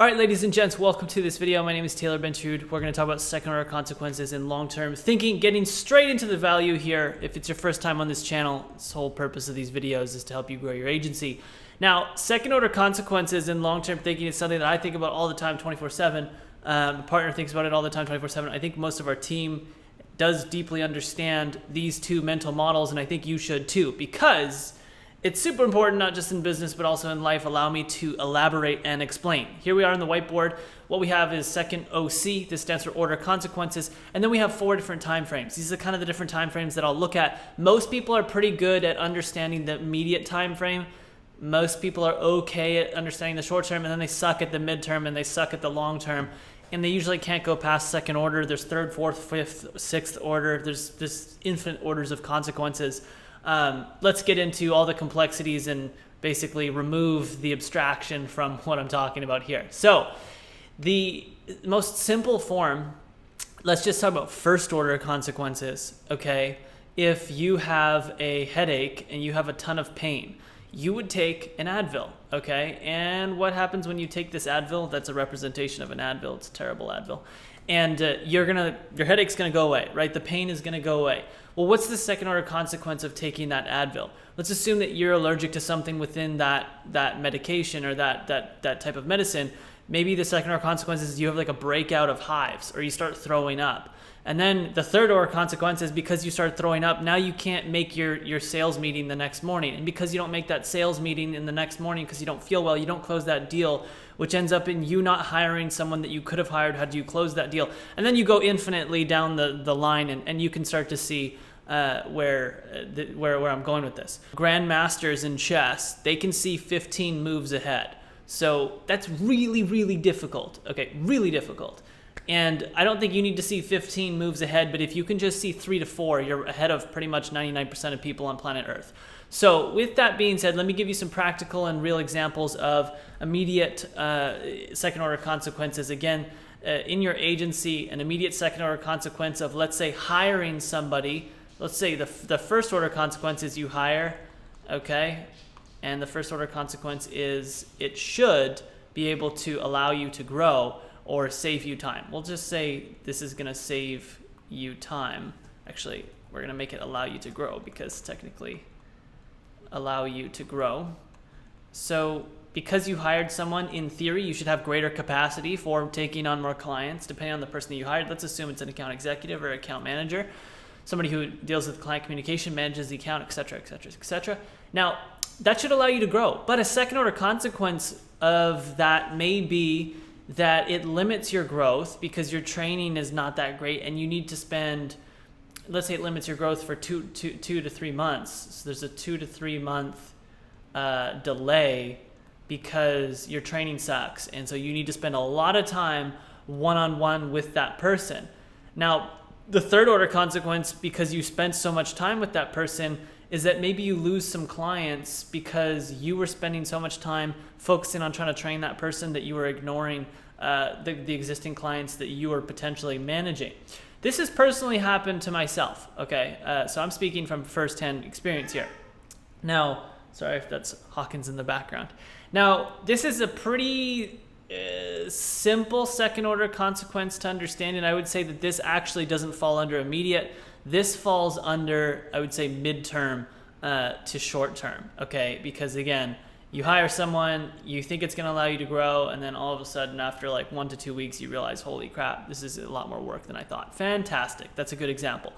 All right, ladies and gents, welcome to this video. My name is Taylor Benchoud. We're going to talk about second-order consequences and long-term thinking, getting straight into the value here. If it's your first time on this channel, this whole purpose of these videos is to help you grow your agency. Now, second-order consequences and long-term thinking is something that I think about all the time, 24/7. The partner thinks about it all the time, 24/7. I think most of our team does deeply understand these two mental models, and I think you should too, because it's super important, not just in business, but also in life. Allow me to elaborate and explain. Here we are on the whiteboard. What we have is second OC. This stands for order consequences. And then we have 4 different time frames. These are kind of the different time frames that I'll look at. Most people are pretty good at understanding the immediate time frame. Most people are okay at understanding the short term, and then they suck at the midterm and they suck at the long term. And they usually can't go past second order. There's third, fourth, fifth, sixth order. There's infinite orders of consequences. Let's get into all the complexities and basically remove the abstraction from what I'm talking about here. So the most simple form, let's just talk about first order consequences, okay? If you have a headache and you have a ton of pain, you would take an Advil, okay? And what happens when you take this Advil? That's a representation of an Advil. It's a terrible Advil. And your headache's gonna go away, right? The pain is gonna go away. Well, what's the second order consequence of taking that Advil? Let's assume that you're allergic to something within that medication or that type of medicine. Maybe the second order consequence is you have like a breakout of hives or you start throwing up. And then the third order consequence is because you start throwing up, now you can't make your sales meeting the next morning. And because you don't make that sales meeting in the next morning because you don't feel well, you don't close that deal, which ends up in you not hiring someone that you could have hired had you closed that deal. And then you go infinitely down the line and you can start to see where I'm going with this. Grandmasters in chess, they can see 15 moves ahead. So that's really, really difficult. Okay, really difficult. And I don't think you need to see 15 moves ahead, but if you can just see 3 to 4, you're ahead of pretty much 99% of people on planet Earth. So with that being said, let me give you some practical and real examples of immediate second order consequences. Again, in your agency, an immediate second order consequence of, let's say, hiring somebody. Let's say the first order consequence is you hire, okay? And the first order consequence is it should be able to allow you to grow or save you time. We'll just say this is gonna save you time. Actually, we're gonna make it allow you to grow because technically allow you to grow. So because you hired someone, in theory, you should have greater capacity for taking on more clients depending on the person that you hired. Let's assume it's an account executive or account manager, somebody who deals with client communication, manages the account, etc., etc., etc. Now, that should allow you to grow, but a second order consequence of that may be that it limits your growth because your training is not that great and you need to spend, let's say it limits your growth for two to 3 months. So there's a 2 to 3 month delay because your training sucks. And so you need to spend a lot of time one-on-one with that person. Now, the third order consequence, because you spent so much time with that person, is that maybe you lose some clients because you were spending so much time focusing on trying to train that person that you were ignoring the existing clients that you were potentially managing. This has personally happened to myself, okay? So I'm speaking from firsthand experience here. Now, sorry if that's Hawkins in the background. Now, this is a pretty simple second order consequence to understand, and I would say that this actually doesn't fall under immediate. This falls under, I would say, midterm to short term, okay? Because again, you hire someone, you think it's gonna allow you to grow, and then all of a sudden after like 1 to 2 weeks, you realize, holy crap, this is a lot more work than I thought. Fantastic, that's a good example.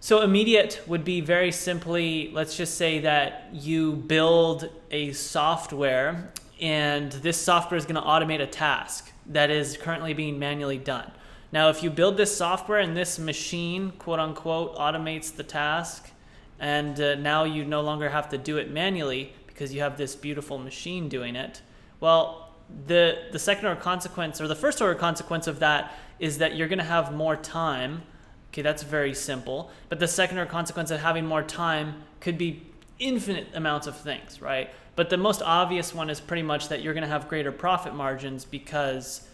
So immediate would be very simply, let's just say that you build a software and this software is gonna automate a task that is currently being manually done. Now, if you build this software and this machine, quote unquote, automates the task, and now you no longer have to do it manually because you have this beautiful machine doing it, well, the second order consequence or the first order consequence of that is that you're gonna have more time. Okay, that's very simple. But the second order consequence of having more time could be infinite amounts of things, right? But the most obvious one is pretty much that you're gonna have greater profit margins because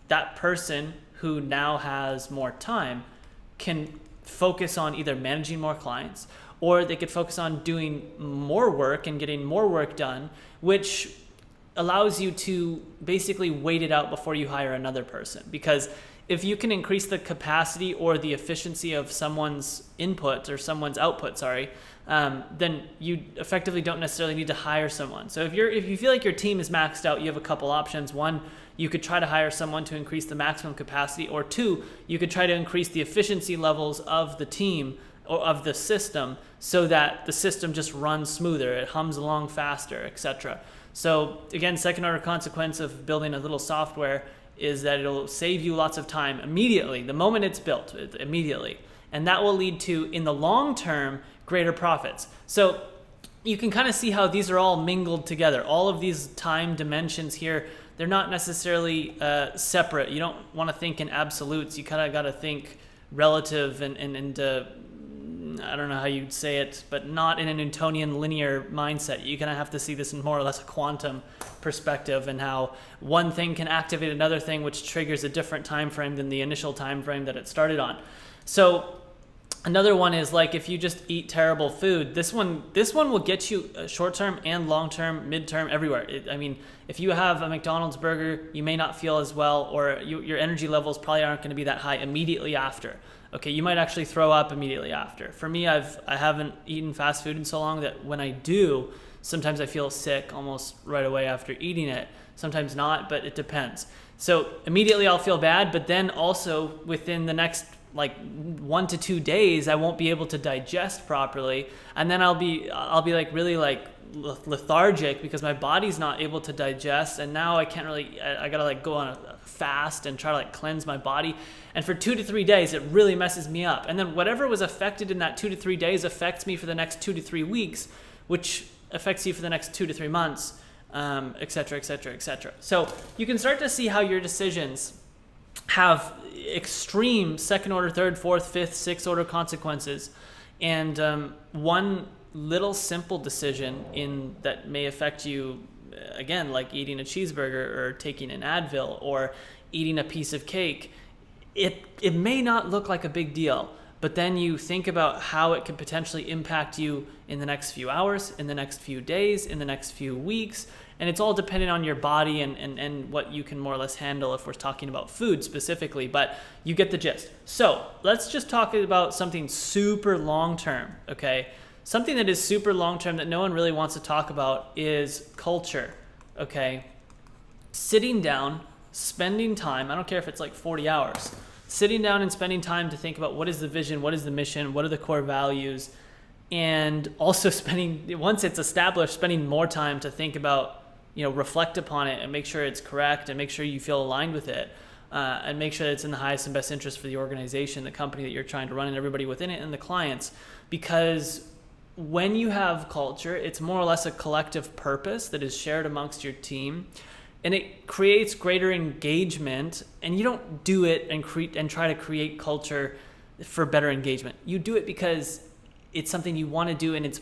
that person who now has more time can focus on either managing more clients or they could focus on doing more work and getting more work done, which allows you to basically wait it out before you hire another person. Because if you can increase the capacity or the efficiency of someone's input or someone's output, then you effectively don't necessarily need to hire someone. So if you feel like your team is maxed out, you have a couple options. One, you could try to hire someone to increase the maximum capacity, or two, you could try to increase the efficiency levels of the team or of the system so that the system just runs smoother, it hums along faster, etc. So again, second order consequence of building a little software is that it'll save you lots of time immediately, the moment it's built, immediately. And that will lead to, in the long term, greater profits. So you can kind of see how these are all mingled together. All of these time dimensions here, they're not necessarily separate. You don't want to think in absolutes. You kind of got to think relative and I don't know how you'd say it, but not in a Newtonian linear mindset. You kind of have to see this in more or less a quantum perspective, and how one thing can activate another thing, which triggers a different time frame than the initial time frame that it started on. So another one is like if you just eat terrible food, this one will get you short-term and long-term, mid-term, everywhere. I mean, if you have a McDonald's burger, you may not feel as well, or your energy levels probably aren't going to be that high immediately after. Okay, you might actually throw up immediately after. For me, I haven't eaten fast food in so long that when I do, sometimes I feel sick almost right away after eating it. Sometimes not, but it depends. So immediately I'll feel bad, but then also within the next like 1 to 2 days, I won't be able to digest properly, and then I'll be like really like lethargic because my body's not able to digest, and now I can't really. I gotta like go on a fast and try to like cleanse my body, and for 2 to 3 days, it really messes me up. And then whatever was affected in that 2 to 3 days affects me for the next 2 to 3 weeks, which affects you for the next 2 to 3 months, et cetera, et cetera, et cetera. So you can start to see how your decisions have extreme second order, third, fourth, fifth, sixth order consequences. And one little simple decision in that may affect you, again, like eating a cheeseburger or taking an Advil or eating a piece of cake, it may not look like a big deal, but then you think about how it could potentially impact you in the next few hours, in the next few days, in the next few weeks. And it's all dependent on your body and what you can more or less handle if we're talking about food specifically, but you get the gist. So let's just talk about something super long-term, okay? Something that is super long-term that no one really wants to talk about is culture, okay? Sitting down, spending time, I don't care if it's like 40 hours, sitting down and spending time to think about what is the vision, what is the mission, what are the core values, and also spending, once it's established, spending more time to think about, reflect upon it and make sure it's correct and make sure you feel aligned with it, and make sure that it's in the highest and best interest for the organization, the company that you're trying to run, and everybody within it and the clients. Because when you have culture, it's more or less a collective purpose that is shared amongst your team, and it creates greater engagement. And you don't do it and try to create culture for better engagement. You do it because it's something you want to do, and it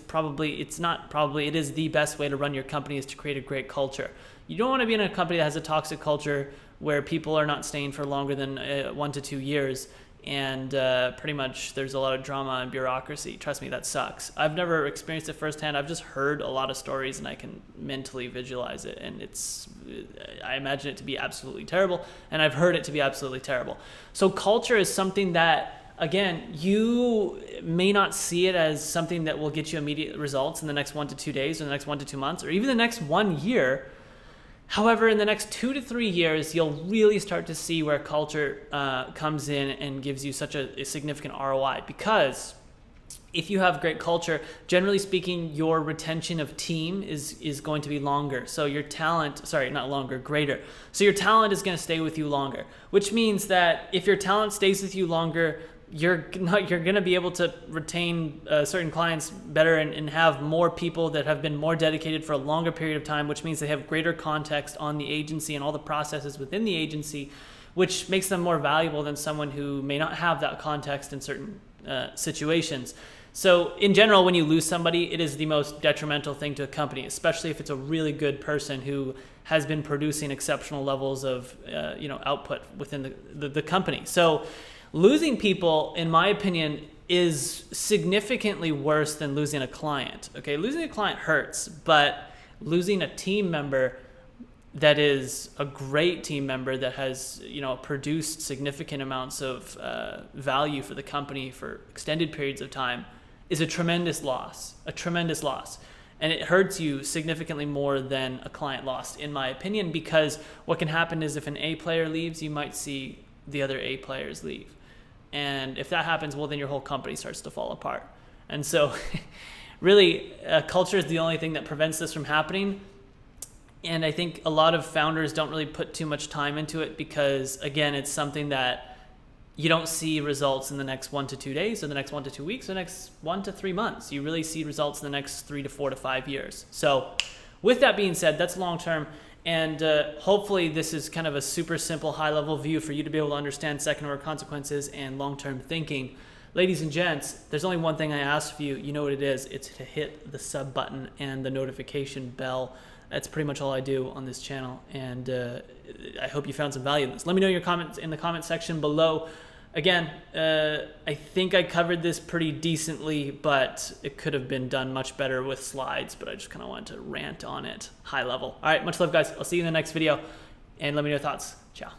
is the best way to run your company, is to create a great culture. You don't want to be in a company that has a toxic culture where people are not staying for longer than 1 to 2 years, and pretty much there's a lot of drama and bureaucracy. Trust me, that sucks. I've never experienced it firsthand. I've just heard a lot of stories, and I can mentally visualize it, and I imagine it to be absolutely terrible, and I've heard it to be absolutely terrible. So culture is something that, again, you may not see it as something that will get you immediate results in the next 1 to 2 days or the next 1 to 2 months or even the next 1 year. However, in the next 2 to 3 years, you'll really start to see where culture comes in and gives you such a significant ROI. Because if you have great culture, generally speaking, your retention of team is going to be longer. So your talent, greater. So your talent is going to stay with you longer, which means that if your talent stays with you longer, you're going to be able to retain certain clients better and have more people that have been more dedicated for a longer period of time, which means they have greater context on the agency and all the processes within the agency, which makes them more valuable than someone who may not have that context in certain situations. So in general, when you lose somebody, it is the most detrimental thing to a company, especially if it's a really good person who has been producing exceptional levels of output within the company. So losing people, in my opinion, is significantly worse than losing a client. Okay, losing a client hurts, but losing a team member that is a great team member that has, produced significant amounts of value for the company for extended periods of time is a tremendous loss, And it hurts you significantly more than a client lost, in my opinion, because what can happen is if an A player leaves, you might see the other A players leave. And if that happens, well, then your whole company starts to fall apart. And so really, culture is the only thing that prevents this from happening. And I think a lot of founders don't really put too much time into it because, again, it's something that you don't see results in the next 1 to 2 days or the next 1 to 2 weeks or the next 1 to 3 months. You really see results in the next 3 to 4 to 5 years. So with that being said, that's long term. And hopefully this is kind of a super simple high-level view for you to be able to understand second-order consequences and long-term thinking. Ladies and gents, there's only one thing I ask of you. You know what it is. It's to hit the sub button and the notification bell. That's pretty much all I do on this channel, and I hope you found some value in this. Let me know your comments in the comment section below. Again, I think I covered this pretty decently, but it could have been done much better with slides, but I just kind of wanted to rant on it high level. All right, much love, guys. I'll see you in the next video, and let me know your thoughts. Ciao.